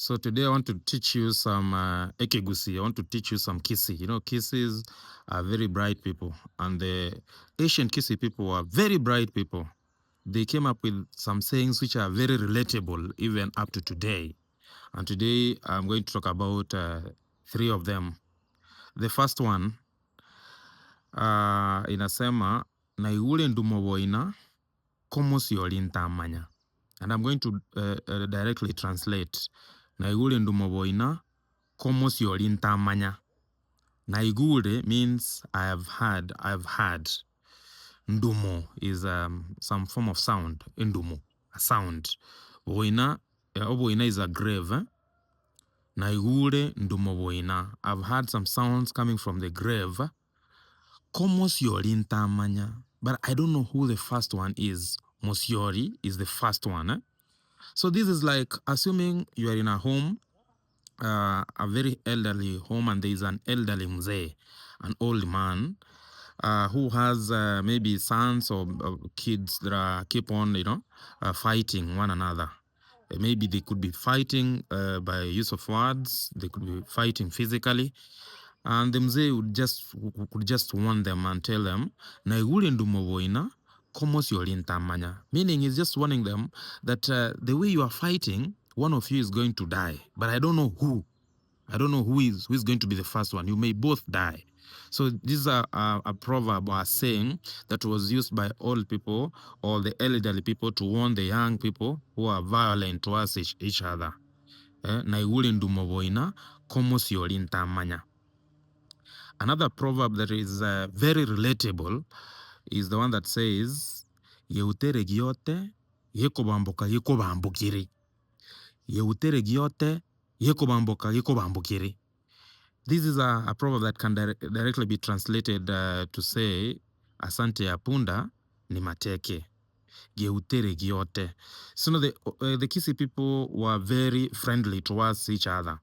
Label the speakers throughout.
Speaker 1: So today I want to teach you some Ekegusii. I want to teach you some Kisii. You know, Kisiis are very bright people, and the ancient Kisii people were very bright people. They came up with some sayings which are very relatable even up to today. And today I'm going to talk about three of them. The first one, inasema na iule ndumowoina komo siolintamanya. And I'm going to directly translate. Na iule ndumowoina komo siolintamanya. Naigure means I've had. Ndumo is some form of sound. Ndumo, a sound. Woina, oboina is a grave. Naigure ndumo woina. I've had some sounds coming from the grave. Komosiori ntamanya. But I don't know who the first one is. Mosiori is the first one. So this is like assuming you are in a home, a very elderly home, and there is an elderly mzee, an old man, who has maybe sons or kids that keep on, fighting one another. Maybe they could be fighting by use of words. They could be fighting physically. And the mzee could just warn them and tell them, "Naigule ndumowoina, komos yolintamanya." Meaning he's just warning them that the way you are fighting, one of you is going to die. But I don't know who. I don't know who is going to be the first one. You may both die. So this is a proverb or a saying that was used by old people or the elderly people to warn the young people who are violent towards each other. Naigule ndumowoina, komos yolintamanya. Another proverb that is very relatable is the one that says, "Yeutere giote, yekobamboka yekobambukiri. Yeutere giote, yekobamboka yekobambukiri." This is a proverb that can directly be translated to say, "Asante ya punda ni mateke. Geutere giote." So the Kisii people were very friendly towards each other.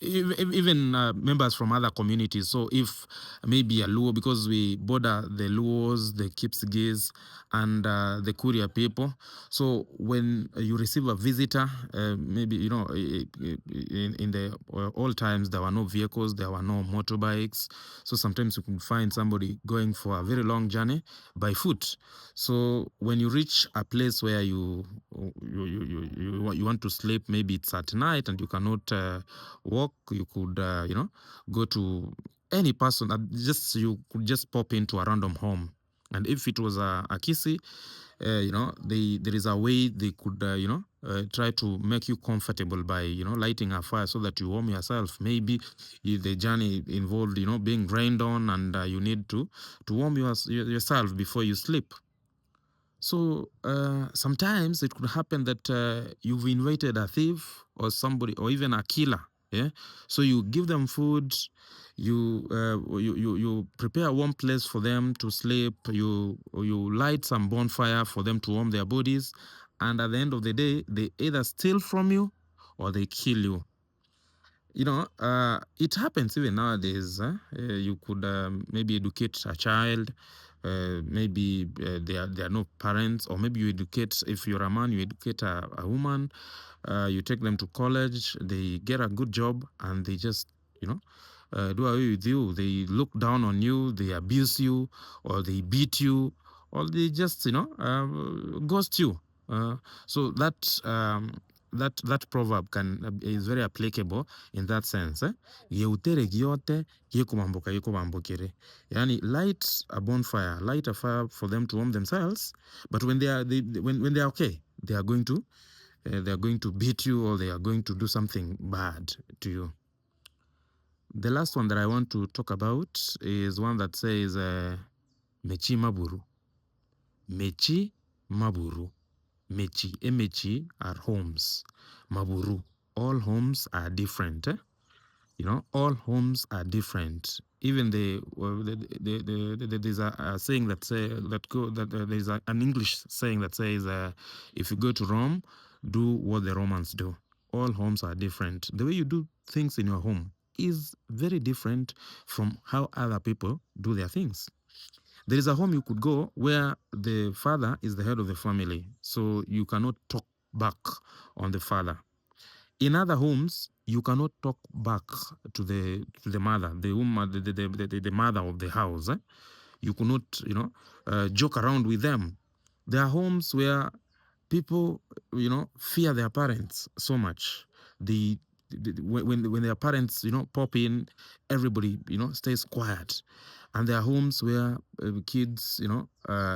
Speaker 1: Even members from other communities. So if maybe a Luo, because we border the Luos, the Kipsigis, and the Kuria people. So when you receive a visitor, maybe, in the old times, there were no vehicles, there were no motorbikes. So sometimes you can find somebody going for a very long journey by foot. So when you reach a place where you want to sleep, maybe it's at night and you cannot walk, you could go to any person that you could just pop into a random home. And if it was a Kisii, there is a way they could try to make you comfortable by lighting a fire so that you warm yourself. Maybe the journey involved being rained on, and you need to warm yourself before you sleep. So sometimes it could happen that you've invited a thief or somebody or even a killer. Yeah. So you give them food, you prepare a warm place for them to sleep, you light some bonfire for them to warm their bodies, and at the end of the day, they either steal from you or they kill you. It happens even nowadays. You could maybe educate a child. Maybe they are no parents, or maybe you educate, if you're a man, you educate a woman. You take them to college, they get a good job, and they just do away with you. They look down on you, they abuse you, or they beat you, or they just ghost you. So that proverb is very applicable in that sense. Yeutere giote yekubambuka yekubambukire. Yani light a bonfire, light a fire for them to warm themselves. But when they are when they are okay, they are going to beat you, or they are going to do something bad to you. The last one that I want to talk about is one that says mechi maburu. Mechi maburu. Mechi, emechi are homes. Maburu, all homes are different. All homes are different. Even there's a saying that there's an English saying that says, if you go to Rome, do what the Romans do. All homes are different. The way you do things in your home is very different from how other people do their things. There is a home you could go where the father is the head of the family, so you cannot talk back on the father. In other homes, you cannot talk back to the mother, the woman, the mother of the house. You cannot, joke around with them. There are homes where people, fear their parents so much. When their parents, pop in, everybody, stays quiet. And there are homes where kids,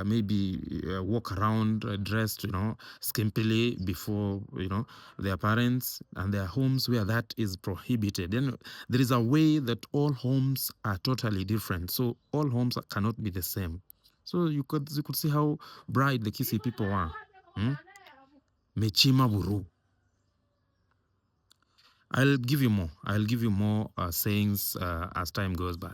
Speaker 1: maybe walk around dressed, skimpily before, their parents. And there are homes where that is prohibited. Then there is a way that all homes are totally different. So all homes cannot be the same. So you could see how bright the Kisii people are. Mechima buru. I'll give you more. I'll give you more sayings as time goes by.